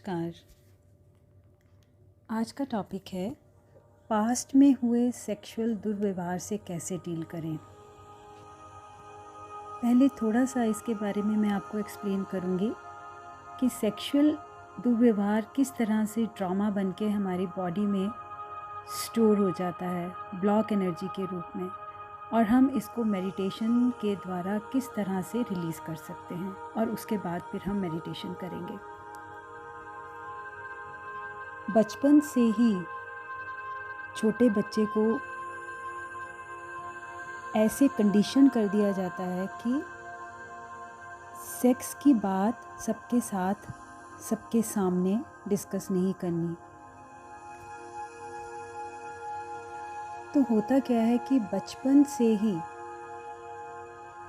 नमस्कार। आज का टॉपिक है पास्ट में हुए सेक्सुअल दुर्व्यवहार से कैसे डील करें। पहले थोड़ा सा इसके बारे में मैं आपको एक्सप्लेन करूँगी कि सेक्सुअल दुर्व्यवहार किस तरह से ट्रॉमा बन के हमारी बॉडी में स्टोर हो जाता है ब्लॉक एनर्जी के रूप में, और हम इसको मेडिटेशन के द्वारा किस तरह से रिलीज़ कर सकते हैं, और उसके बाद फिर हम मेडिटेशन करेंगे। बचपन से ही छोटे बच्चे को ऐसे कंडीशन कर दिया जाता है कि सेक्स की बात सबके साथ सबके सामने डिस्कस नहीं करनी। तो होता क्या है कि बचपन से ही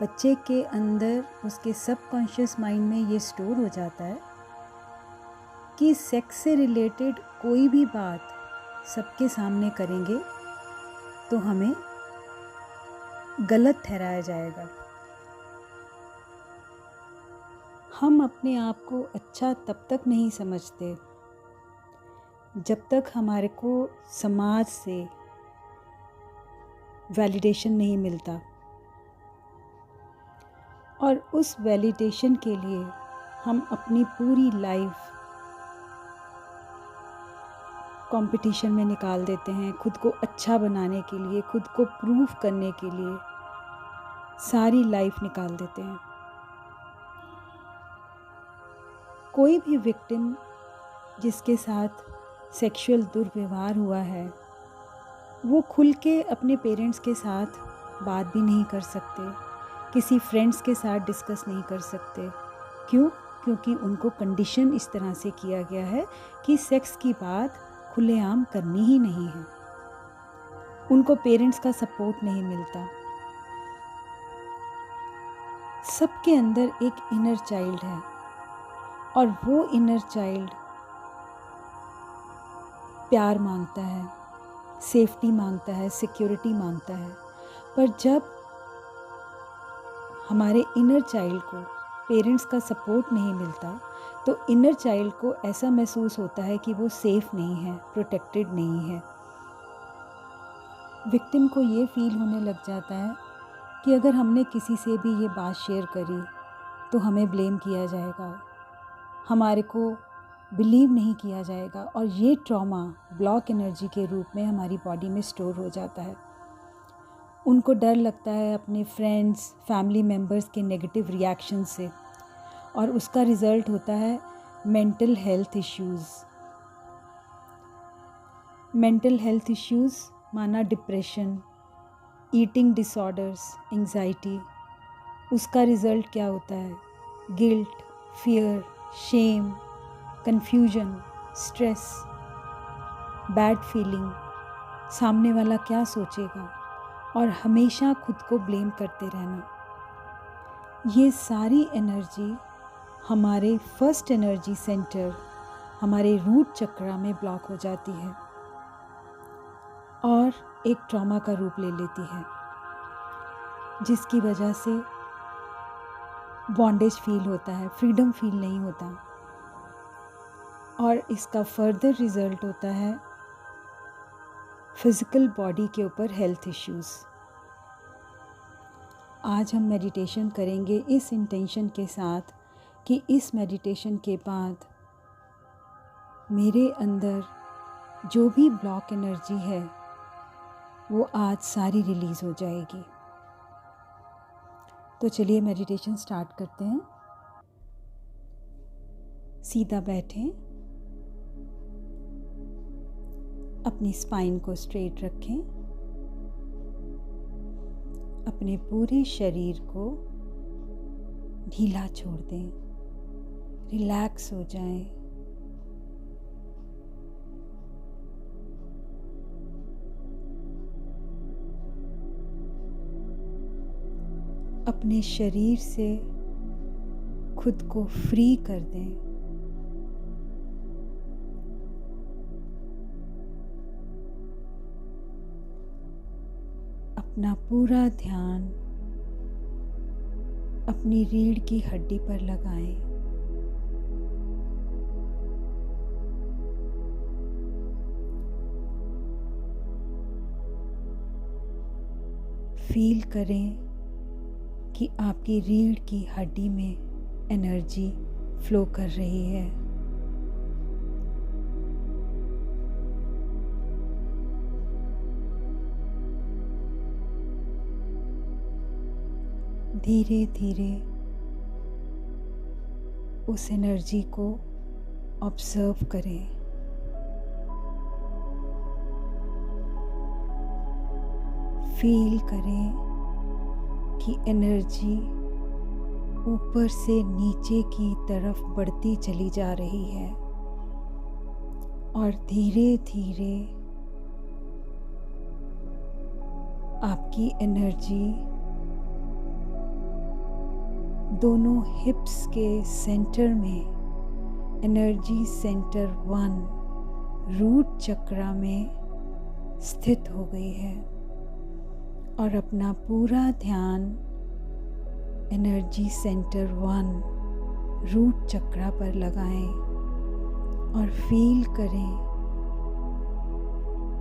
बच्चे के अंदर उसके सबकॉन्शियस माइंड में ये स्टोर हो जाता है कि सेक्स से रिलेटेड कोई भी बात सबके सामने करेंगे तो हमें गलत ठहराया जाएगा। हम अपने आप को अच्छा तब तक नहीं समझते जब तक हमारे को समाज से वैलिडेशन नहीं मिलता, और उस वैलिडेशन के लिए हम अपनी पूरी लाइफ कंपटीशन में निकाल देते हैं। खुद को अच्छा बनाने के लिए, खुद को प्रूव करने के लिए सारी लाइफ निकाल देते हैं। कोई भी विक्टिम जिसके साथ सेक्सुअल दुर्व्यवहार हुआ है वो खुल के अपने पेरेंट्स के साथ बात भी नहीं कर सकते, किसी फ्रेंड्स के साथ डिस्कस नहीं कर सकते। क्यों? क्योंकि उनको कंडीशन इस तरह से किया गया है कि सेक्स की बात खुलेआम करनी ही नहीं है। उनको पेरेंट्स का सपोर्ट नहीं मिलता। सबके अंदर एक इनर चाइल्ड है, और वो इनर चाइल्ड प्यार मांगता है, सेफ्टी मांगता है, सिक्योरिटी मांगता है। पर जब हमारे इनर चाइल्ड को पेरेंट्स का सपोर्ट नहीं मिलता तो इनर चाइल्ड को ऐसा महसूस होता है कि वो सेफ नहीं है, प्रोटेक्टेड नहीं है। विक्टिम को ये फील होने लग जाता है कि अगर हमने किसी से भी ये बात शेयर करी तो हमें ब्लेम किया जाएगा, हमारे को बिलीव नहीं किया जाएगा, और ये ट्रॉमा ब्लॉक एनर्जी के रूप में हमारी बॉडी में स्टोर हो जाता है। उनको डर लगता है अपने फ्रेंड्स, फैमिली मेम्बर्स के नेगेटिव रिएक्शन से, और उसका रिज़ल्ट होता है mental health issues. Mental health issues माना डिप्रेशन, ईटिंग डिसऑर्डर्स, एंजाइटी। उसका रिज़ल्ट क्या होता है? Guilt, fear, shame, confusion, stress, bad feeling, सामने वाला क्या सोचेगा, और हमेशा खुद को ब्लेम करते रहना। ये सारी एनर्जी हमारे फर्स्ट एनर्जी सेंटर, हमारे रूट चक्रा में ब्लॉक हो जाती है और एक ट्रॉमा का रूप ले लेती है, जिसकी वजह से बॉन्डेज फील होता है, फ्रीडम फील नहीं होता, और इसका फर्दर रिज़ल्ट होता है फिज़िकल बॉडी के ऊपर हेल्थ इश्यूज़। आज हम मेडिटेशन करेंगे इस इंटेंशन के साथ कि इस मेडिटेशन के बाद मेरे अंदर जो भी ब्लॉक एनर्जी है वो आज सारी रिलीज़ हो जाएगी। तो चलिए मेडिटेशन स्टार्ट करते हैं। सीधा बैठें, अपनी स्पाइन को स्ट्रेट रखें, अपने पूरे शरीर को ढीला छोड़ दें, रिलैक्स हो जाएं। अपने शरीर से खुद को फ्री कर दें। अपना पूरा ध्यान अपनी रीढ़ की हड्डी पर लगाएं। फील करें कि आपकी रीढ़ की हड्डी में एनर्जी फ्लो कर रही है। धीरे धीरे उस एनर्जी को ऑब्जर्व करें। फील करें कि एनर्जी ऊपर से नीचे की तरफ बढ़ती चली जा रही है और धीरे धीरे आपकी एनर्जी दोनों हिप्स के सेंटर में, एनर्जी सेंटर 1 रूट चक्रा में स्थित हो गई है। और अपना पूरा ध्यान एनर्जी सेंटर 1 रूट चक्रा पर लगाएं और फील करें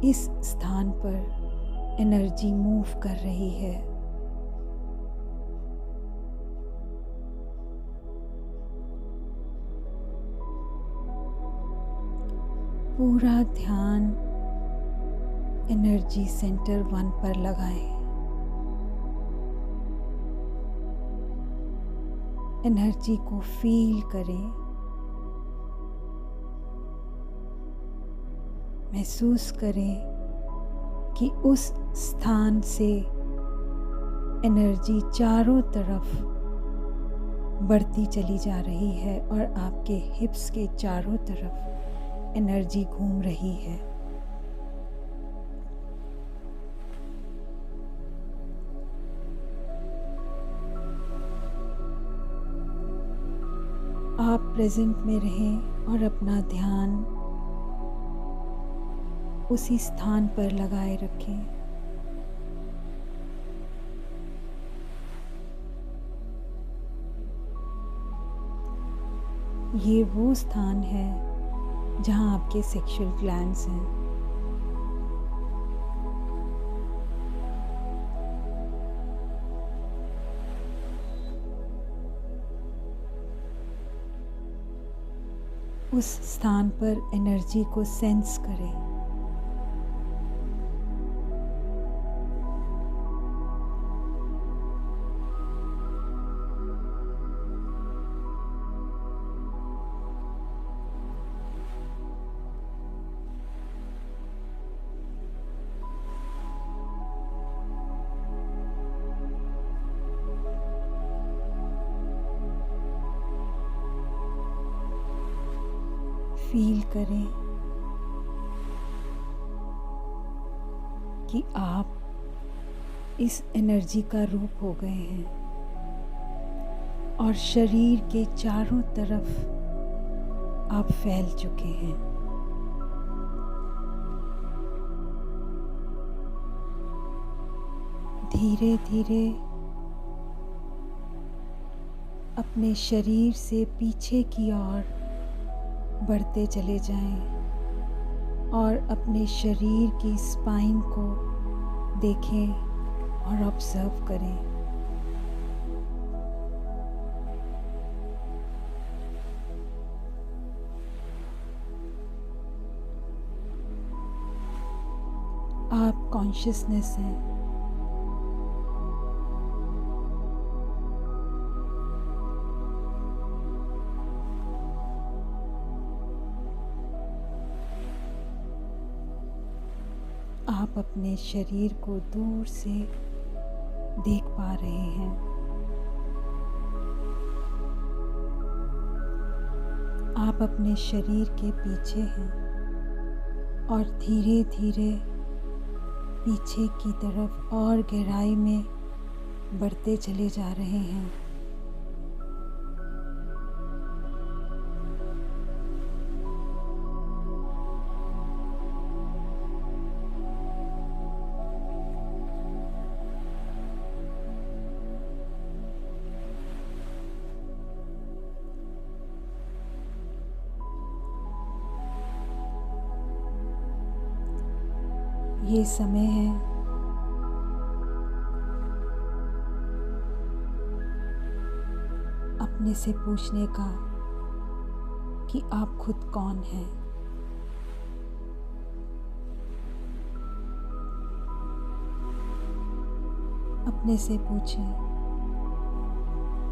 इस स्थान पर एनर्जी मूव कर रही है। पूरा ध्यान एनर्जी सेंटर 1 पर लगाएं। एनर्जी को फील करें, महसूस करें कि उस स्थान से एनर्जी चारों तरफ बढ़ती चली जा रही है और आपके हिप्स के चारों तरफ एनर्जी घूम रही है। आप प्रेजेंट में रहें और अपना ध्यान उसी स्थान पर लगाए रखें। ये वो स्थान है जहाँ आपके सेक्सुअल ग्लैंड्स हैं। उस स्थान पर एनर्जी को सेंस करें। फील करें कि आप इस एनर्जी का रूप हो गए हैं और शरीर के चारों तरफ आप फैल चुके हैं। धीरे धीरे अपने शरीर से पीछे की ओर बढ़ते चले जाएं और अपने शरीर की स्पाइन को देखें और ऑब्जर्व करें। आप कॉन्शियसनेस हैं। आप अपने शरीर को दूर से देख पा रहे हैं। आप अपने शरीर के पीछे हैं और धीरे धीरे पीछे की तरफ और गहराई में बढ़ते चले जा रहे हैं। ये समय है अपने से पूछने का कि आप खुद कौन हैं। अपने से पूछें,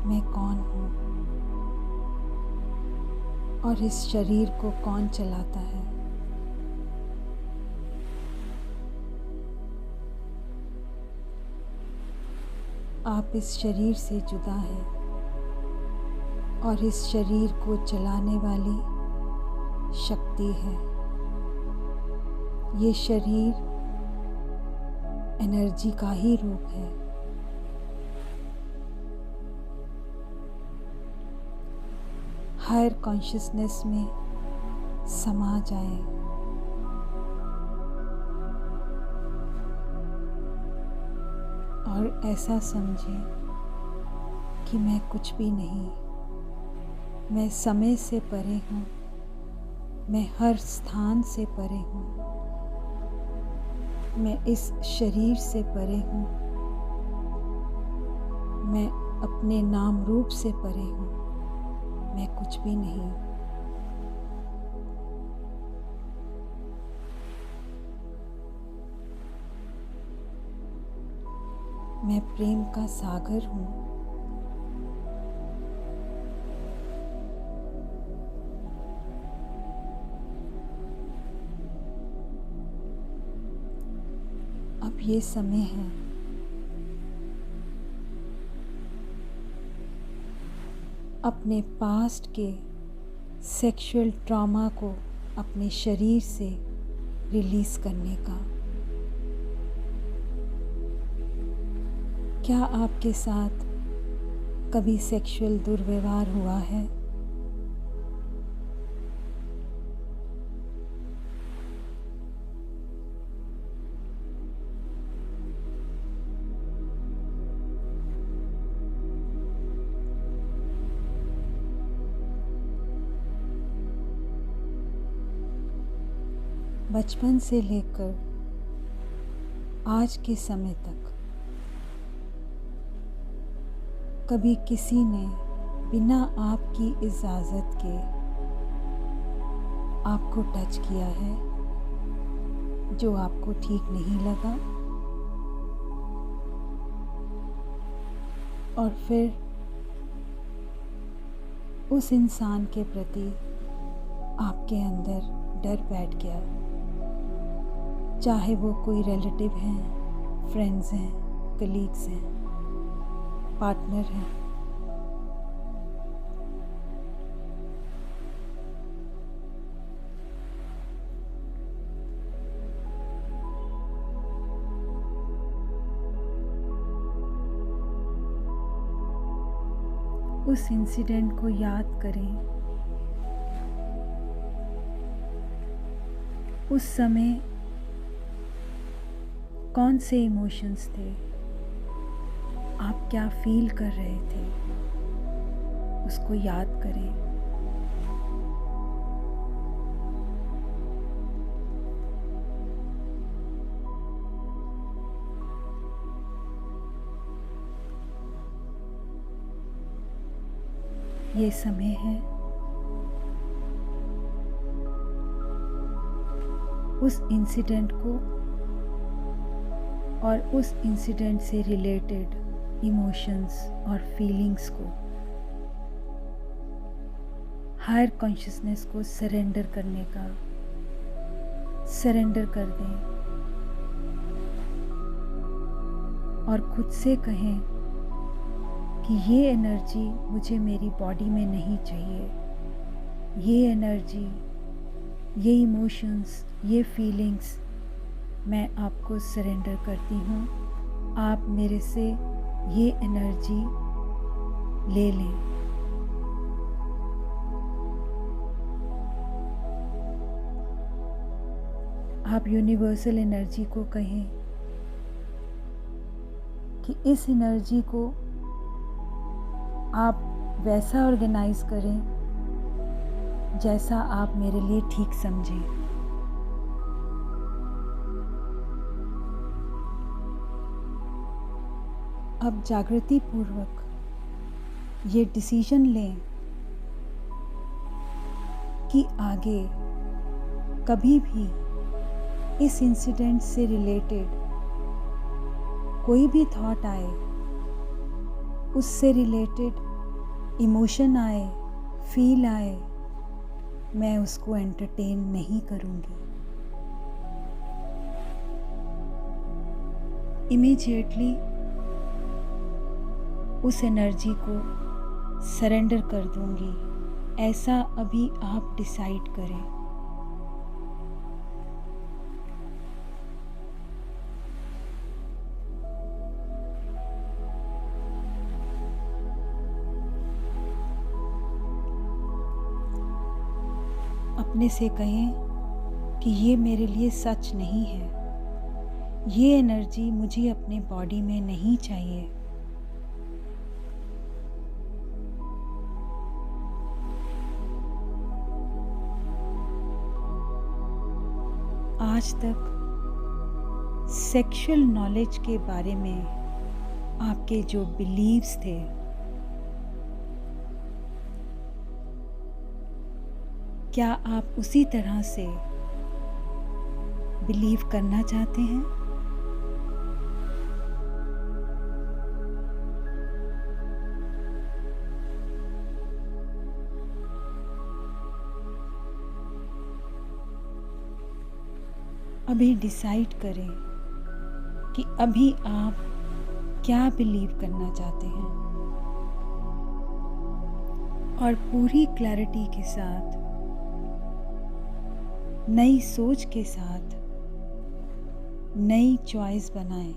मैं कौन हूँ और इस शरीर को कौन चलाता है। आप इस शरीर से जुदा हैं और इस शरीर को चलाने वाली शक्ति है। ये शरीर एनर्जी का ही रूप है। हायर कॉन्शियसनेस में समा जाए। और ऐसा समझें कि मैं कुछ भी नहीं, मैं समय से परे हूँ, मैं हर स्थान से परे हूँ, मैं इस शरीर से परे हूँ, मैं अपने नाम रूप से परे हूँ, मैं कुछ भी नहीं। मैं प्रेम का सागर हूँ। अब ये समय है अपने पास्ट के सेक्सुअल ट्रॉमा को अपने शरीर से रिलीज़ करने का। क्या आपके साथ कभी सेक्सुअल दुर्व्यवहार हुआ है? बचपन से लेकर आज के समय तक कभी किसी ने बिना आपकी इजाज़त के आपको टच किया है जो आपको ठीक नहीं लगा, और फिर उस इंसान के प्रति आपके अंदर डर बैठ गया, चाहे वो कोई रिलेटिव हैं, फ्रेंड्स हैं, कलीग्स हैं, पार्टनर हैं। उस इंसिडेंट को याद करें। उस समय कौन से इमोशंस थे, आप क्या फील कर रहे थे, उसको याद करें। ये समय है उस इंसिडेंट को और उस इंसिडेंट से रिलेटेड इमोशंस और फीलिंग्स को, हायर कॉन्शियसनेस को सरेंडर करने का। सरेंडर कर दें और खुद से कहें कि ये एनर्जी मुझे मेरी बॉडी में नहीं चाहिए। ये एनर्जी, ये इमोशंस, ये फीलिंग्स मैं आपको सरेंडर करती हूँ। आप मेरे से ये एनर्जी ले लें। आप यूनिवर्सल एनर्जी को कहें कि इस एनर्जी को आप वैसा ऑर्गेनाइज करें जैसा आप मेरे लिए ठीक समझें। अब जागृति पूर्वक ये डिसीजन लें कि आगे कभी भी इस इंसिडेंट से रिलेटेड कोई भी थॉट आए, उससे रिलेटेड इमोशन आए, फील आए, मैं उसको एंटरटेन नहीं करूँगी। इमीडिएटली उस एनर्जी को सरेंडर कर दूँगी। ऐसा अभी आप डिसाइड करें। अपने से कहें कि ये मेरे लिए सच नहीं है, ये एनर्जी मुझे अपने बॉडी में नहीं चाहिए। आज तक सेक्सुअल नॉलेज के बारे में आपके जो बिलीव्स थे, क्या आप उसी तरह से बिलीव करना चाहते हैं? अभी डिसाइड करें कि अभी आप क्या बिलीव करना चाहते हैं, और पूरी क्लैरिटी के साथ, नई सोच के साथ नई चॉइस बनाएं।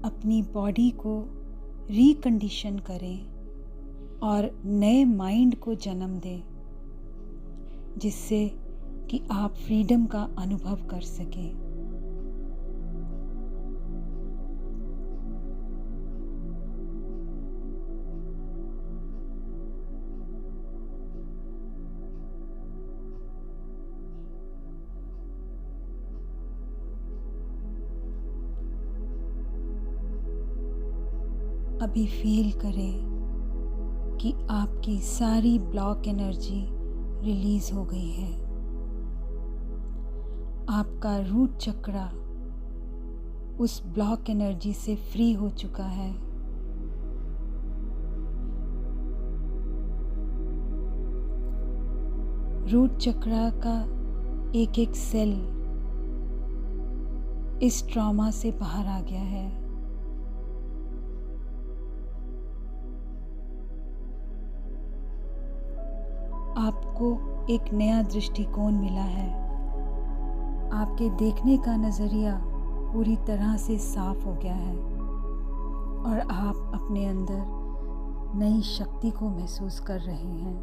अपनी बॉडी को रिकंडीशन करें और नए माइंड को जन्म दें, जिससे कि आप फ्रीडम का अनुभव कर सकें। अभी फील करें कि आपकी सारी ब्लॉक एनर्जी रिलीज हो गई है। आपका रूट चक्रा उस ब्लॉक एनर्जी से फ्री हो चुका है। रूट चक्रा का एक एक सेल इस ट्रॉमा से बाहर आ गया है। आपको एक नया दृष्टिकोण मिला है। आपके देखने का नज़रिया पूरी तरह से साफ हो गया है और आप अपने अंदर नई शक्ति को महसूस कर रहे हैं।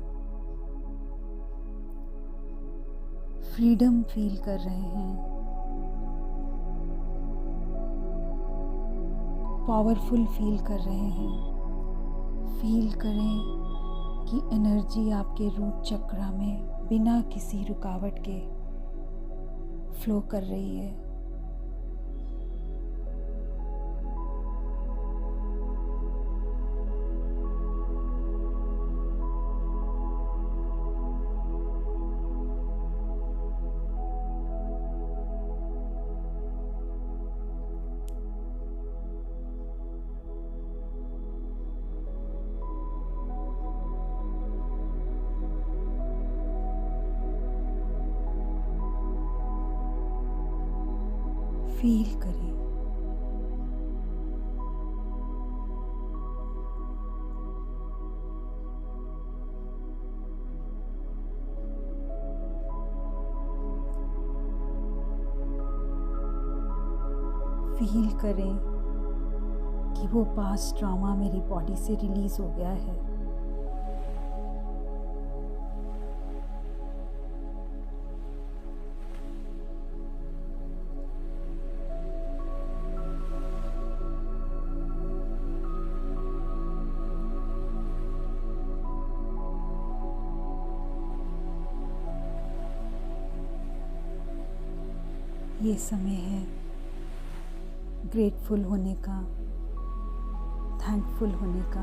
फ्रीडम फील कर रहे हैं। पावरफुल फील कर रहे हैं। फील करें कि एनर्जी आपके रूट चक्रा में बिना किसी रुकावट के फ्लो कर रही है। फील करें। फील करें कि वो पास्ट ट्रॉमा मेरी बॉडी से रिलीज हो गया है। ये समय है ग्रेटफुल होने का, थैंकफुल होने का।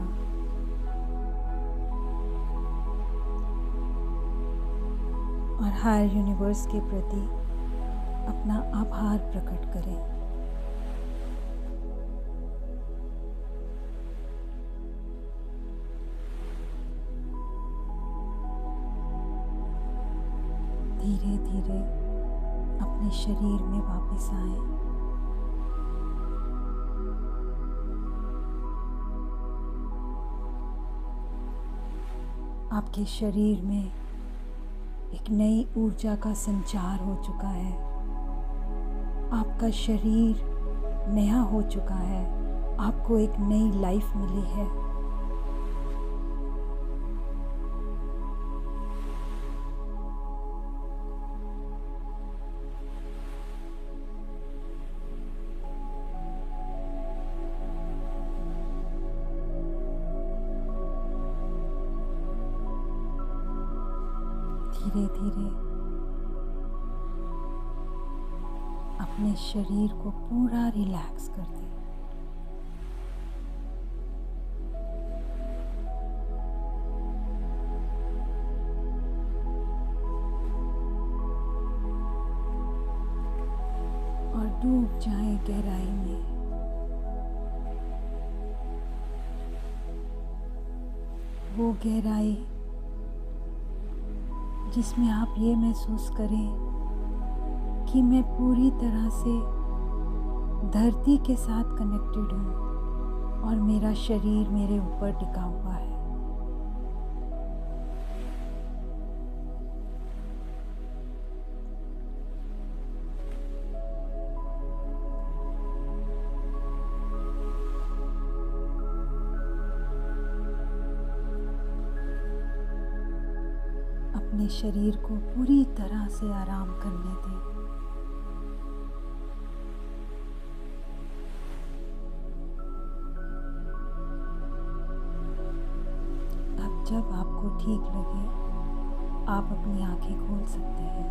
और हायर यूनिवर्स के प्रति अपना आभार प्रकट करें। धीरे धीरे अपने शरीर में वापस आएं। आपके शरीर में एक नई ऊर्जा का संचार हो चुका है। आपका शरीर नया हो चुका है। आपको एक नई लाइफ मिली है। धीरे धीरे अपने शरीर को पूरा रिलैक्स कर दें। और डूब जाएं गहराई में। वो गहराई जिसमें आप ये महसूस करें कि मैं पूरी तरह से धरती के साथ कनेक्टेड हूँ और मेरा शरीर मेरे ऊपर टिका हुआ है। अपने शरीर को पूरी तरह से आराम करने दें। अब जब आपको ठीक लगे, आप अपनी आंखें खोल सकते हैं।